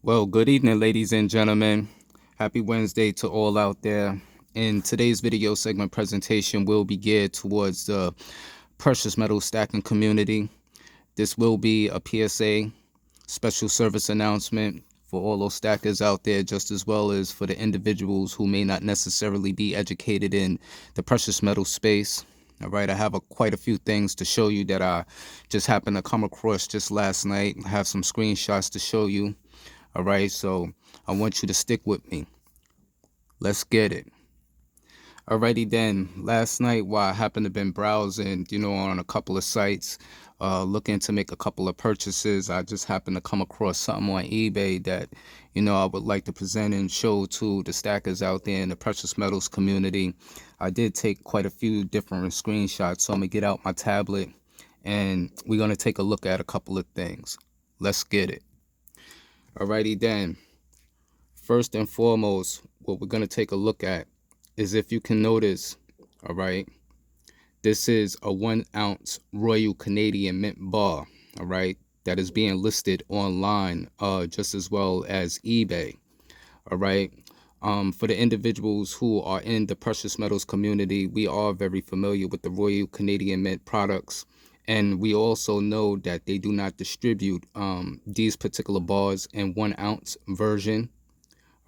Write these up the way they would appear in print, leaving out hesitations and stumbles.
Well, good evening, ladies and gentlemen. Happy Wednesday to all out there. In today's video segment presentation will be geared towards the precious metal stacking community. This will be a PSA, special service announcement for all those stackers out there, just as well as for the individuals who may not necessarily be educated in the precious metal space. All right, I have quite a few things to show you that I just happened to come across just last night. I have some screenshots to show you. All right, so I want you to stick with me. Let's get it. Alrighty then, last night while I happened to been browsing, on a couple of sites, looking to make a couple of purchases, I just happened to come across something on eBay that, I would like to present and show to the stackers out there in the precious metals community. I did take quite a few different screenshots, so I'm gonna get out my tablet and we're gonna take a look at a couple of things. Let's get it. Alrighty then. First and foremost, what we're going to take a look at is, if you can notice, all right, this is a 1-ounce Royal Canadian Mint bar, all right, that is being listed online just as well as eBay, all right. For the individuals who are in the precious metals community, we are very familiar with the Royal Canadian Mint products. And we also know that they do not distribute these particular bars in 1-ounce version.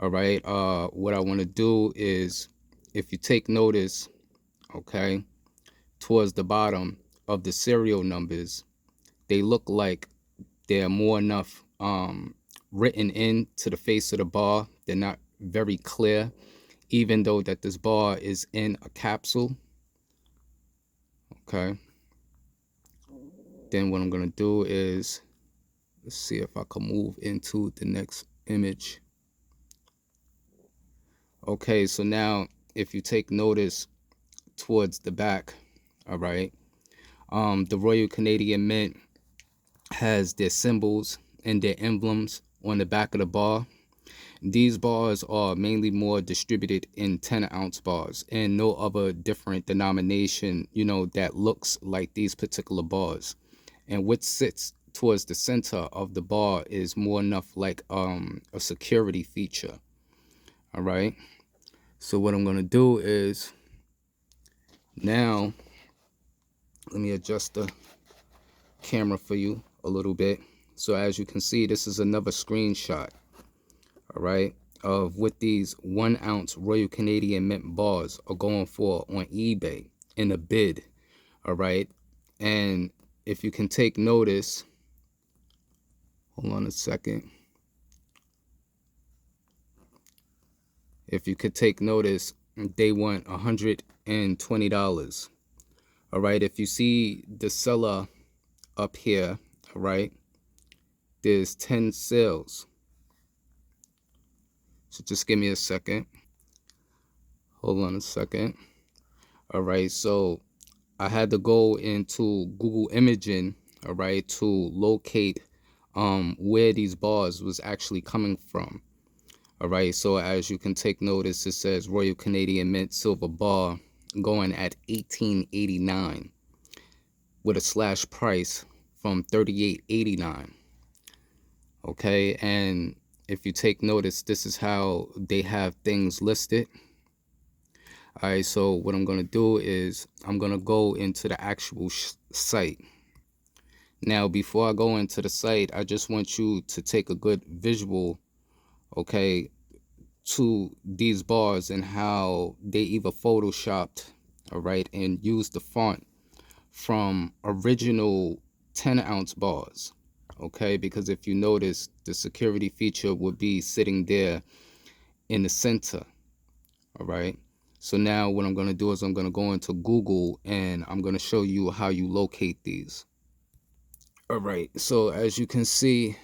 All right, what I want to do is, if you take notice, okay, towards the bottom of the serial numbers, they look like they're more enough written into the face of the bar. They're not very clear, even though that this bar is in a capsule. Okay, then what I'm gonna do is, let's see if I can move into the next image. Okay, so now if you take notice towards the back, all right, the Royal Canadian Mint has their symbols and their emblems on the back of the bar. These bars are mainly more distributed in 10-ounce bars, and no other different denomination, that looks like these particular bars. And what sits towards the center of the bar is more enough like a security feature. All right. So what I'm gonna do is, now let me adjust the camera for you a little bit. So as you can see, this is another screenshot, all right, of what these 1-ounce Royal Canadian Mint bars are going for on eBay in a bid. All right, and if you can take notice, hold on a second. If you could take notice, they want $120. All right, if you see the seller up here, all right, there's 10 sales. So just give me a second. Hold on a second. All right, so I had to go into Google Imaging, all right, to locate where these bars was actually coming from. All right, so as you can take notice, it says Royal Canadian Mint silver bar going at $18.89 with a slash price from $38.89. Okay, and if you take notice, this is how they have things listed. All right, so what I'm going to do is I'm going to go into the actual site. Now, before I go into the site, I just want you to take a good visual, okay, to these bars and how they either photoshopped, all right, and used the font from original 10-ounce bars, okay, because if you notice, the security feature would be sitting there in the center, all right. So now what I'm going to do is I'm going to go into Google and I'm going to show you how you locate these. All right, so as you can see,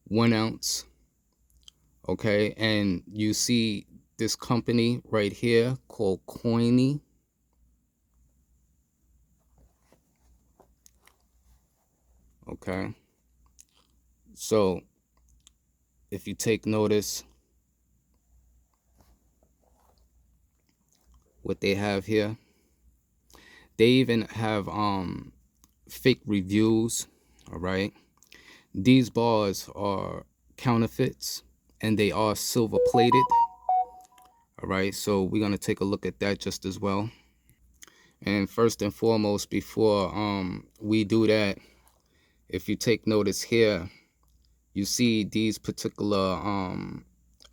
1 ounce, okay, and you see this company right here called Coiny. Okay, so if you take notice, what they have here, they even have fake reviews. All right, These bars are counterfeits and they are silver plated. All right, so we're going to take a look at that just as well. And first and foremost, before we do that, if you take notice here, you see these particular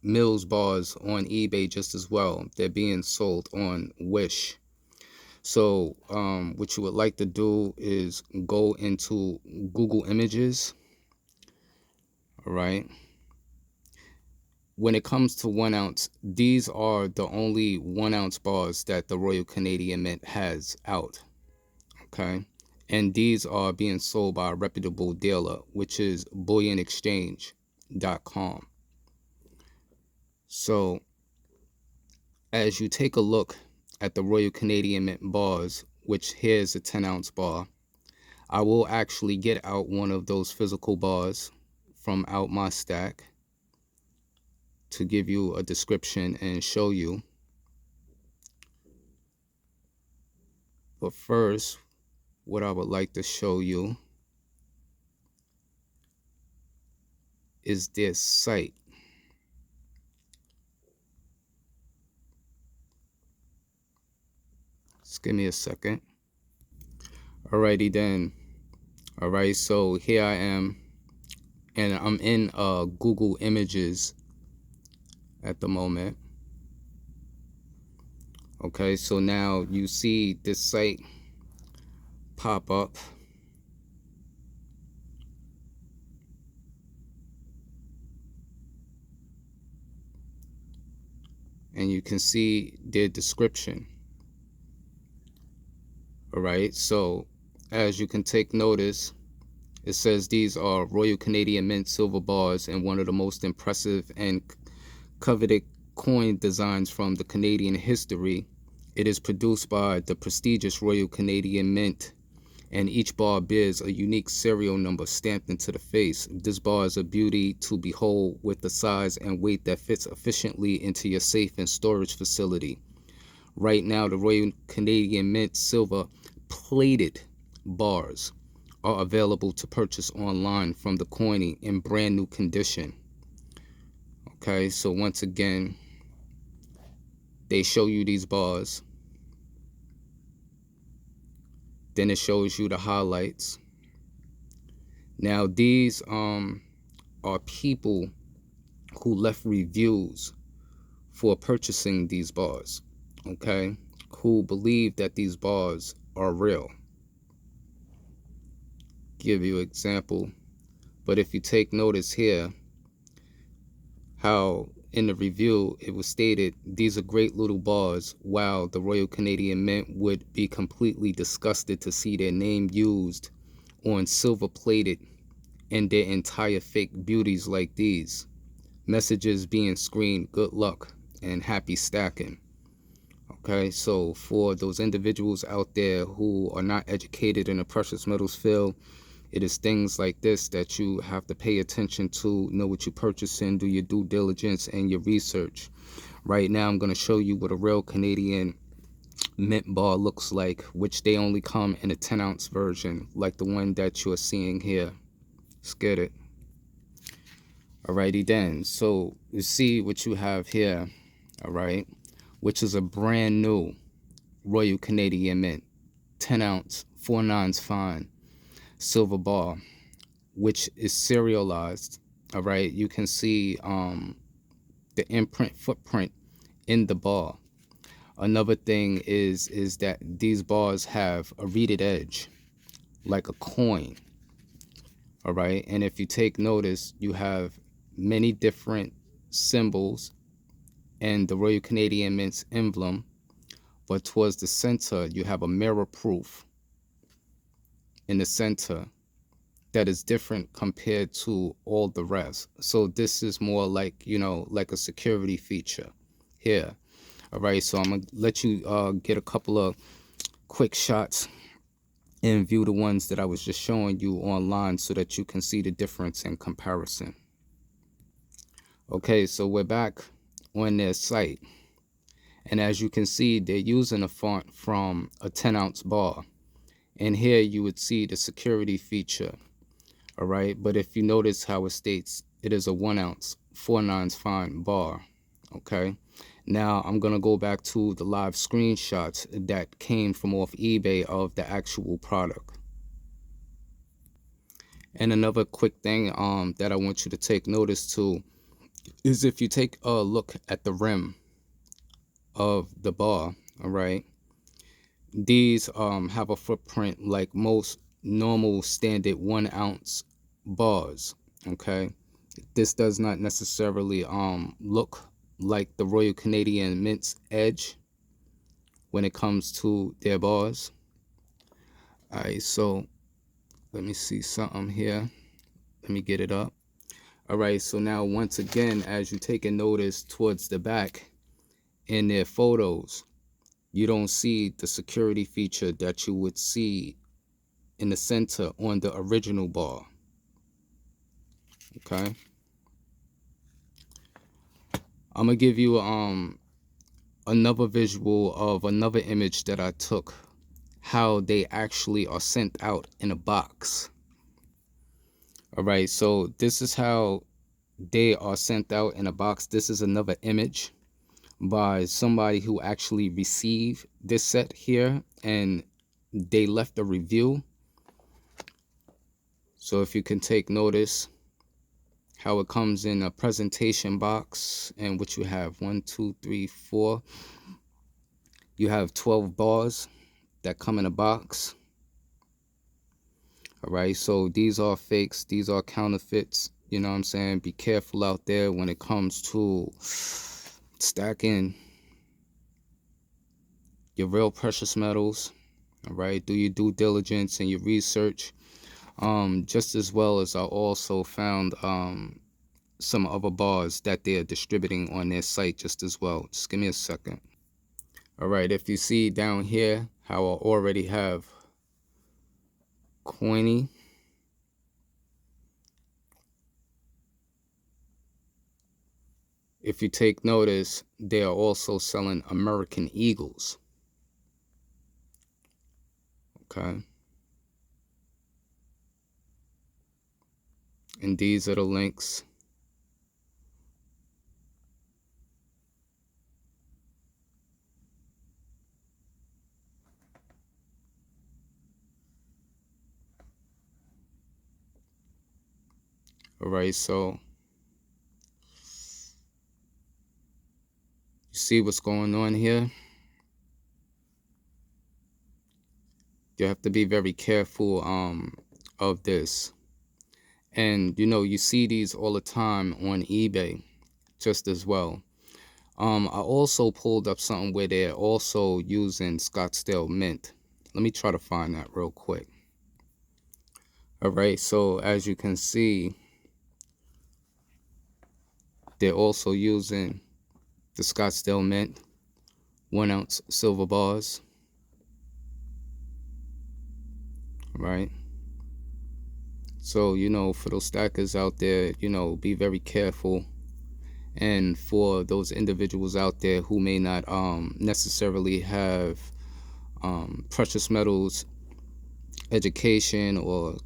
Mills bars on eBay just as well. They're being sold on Wish. So what you would like to do is go into Google Images. All right. When it comes to 1 ounce, these are the only 1 ounce bars that the Royal Canadian Mint has out. Okay. And these are being sold by a reputable dealer, which is bullionexchange.com. So as you take a look at the Royal Canadian Mint bars, which here's a 10 ounce bar, I will actually get out one of those physical bars from out my stack to give you a description and show you. But first, what I would like to show you is this site. Just give me a second. Alrighty then. Alright, so here I am, and I'm in Google Images at the moment. Okay, so now you see this site pop up. And you can see their description. All right, so as you can take notice, it says these are Royal Canadian Mint silver bars and one of the most impressive and coveted coin designs from the Canadian history. It is produced by the prestigious Royal Canadian Mint, and each bar bears a unique serial number stamped into the face. This bar is a beauty to behold, with the size and weight that fits efficiently into your safe and storage facility. Right now, the Royal Canadian Mint silver plated bars are available to purchase online from the coiny in brand new condition. Okay, so once again, they show you these bars. Then it shows you the highlights. Now these are people who left reviews for purchasing these bars, okay, who believe that these bars are real. Give you an example, but if you take notice here, how in the review it was stated, these are great little bars, while the Royal Canadian Mint would be completely disgusted to see their name used on silver plated and their entire fake beauties like these. Messages being screened, good luck and happy stacking. Okay, so for those individuals out there who are not educated in the precious metals field, it is things like this that you have to pay attention to, know what you're purchasing, do your due diligence and your research. Right now, I'm going to show you what a real Canadian Mint bar looks like, which they only come in a 10 ounce version, like the one that you're seeing here. Let's get it. Alrighty then, so you see what you have here, alright, which is a brand new Royal Canadian Mint 10 ounce 4/9 fine silver bar, which is serialized. All right, you can see the imprint footprint in the bar. Another thing is that these bars have a reeded edge like a coin. All right, and if you take notice, you have many different symbols and the Royal Canadian Mint's emblem, but towards the center you have a mirror proof in the center that is different compared to all the rest. So this is more like, you know, like a security feature here. All right, so I'm gonna let you get a couple of quick shots and view the ones that I was just showing you online so that you can see the difference in comparison. Okay, so we're back on their site, and as you can see, they're using a font from a 10 ounce bar, and here you would see the security feature. All right, but if you notice how it states, it is a 1 ounce 4/9 fine bar. Okay, now I'm gonna go back to the live screenshots that came from off eBay of the actual product. And another quick thing that I want you to take notice to is if you take a look at the rim of the bar, all right, these have a footprint like most normal standard 1 ounce bars. Okay, this does not necessarily look like the Royal Canadian Mint's edge when it comes to their bars. All right, so let me see something here. Let me get it up. All right, so now once again, as you take a notice towards the back in their photos, you don't see the security feature that you would see in the center on the original bar. Okay, I'm gonna give you another visual of another image that I took, how they actually are sent out in a box. All right, so this is how they are sent out in a box. This is another image by somebody who actually received this set here, and they left a review. So if you can take notice how it comes in a presentation box, and what you have, 1 2 3 4, you have 12 bars that come in a box. All right, so these are fakes, these are counterfeits. You know what I'm saying? Be careful out there when it comes to stacking your real precious metals. All right, do your due diligence and your research. Just as well as I also found some other bars that they're distributing on their site just as well. Just give me a second. All right, if you see down here how I already have Coiny, if you take notice, they are also selling American Eagles. Okay, and these are the links. All right, so you see what's going on here. You have to be very careful of this. And you know, you see these all the time on eBay just as well. I also pulled up something where they're also using Scottsdale Mint. Let me try to find that real quick. All right, so as you can see, they're also using the Scottsdale Mint 1 ounce silver bars. Right, so you know, for those stackers out there, you know, be very careful. And for those individuals out there who may not necessarily have precious metals education, or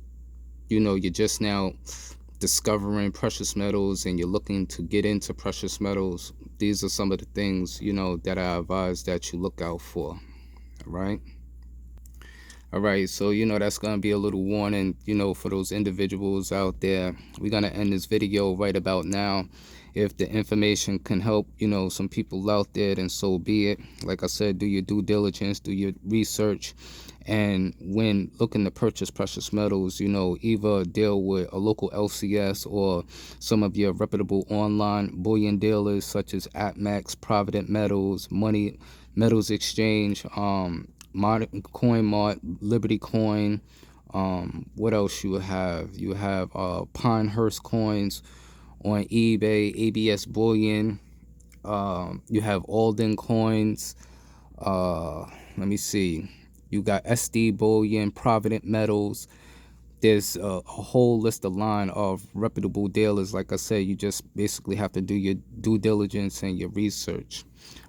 you know, you're just now discovering precious metals and you're looking to get into precious metals, these are some of the things, you know, that I advise that you look out for. All right. All right, so you know, that's going to be a little warning, you know, for those individuals out there. We're going to end this video right about now. If the information can help, you know, some people out there, then so be it. Like I said, do your due diligence, do your research. And when looking to purchase precious metals, you know, either deal with a local LCS or some of your reputable online bullion dealers such as AppMax, Provident Metals, Money Metals Exchange, Coin Mart, Liberty Coin. What else you have? You have Pinehurst Coins on eBay, ABS Bullion. You have Alden Coins. Let me see. You got SD Bullion, Provident Metals. There's a whole list of line of reputable dealers. Like I said, you just basically have to do your due diligence and your research.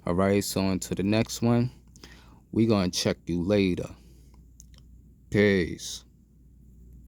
All right, so until the next one, we gonna check you later. Peace.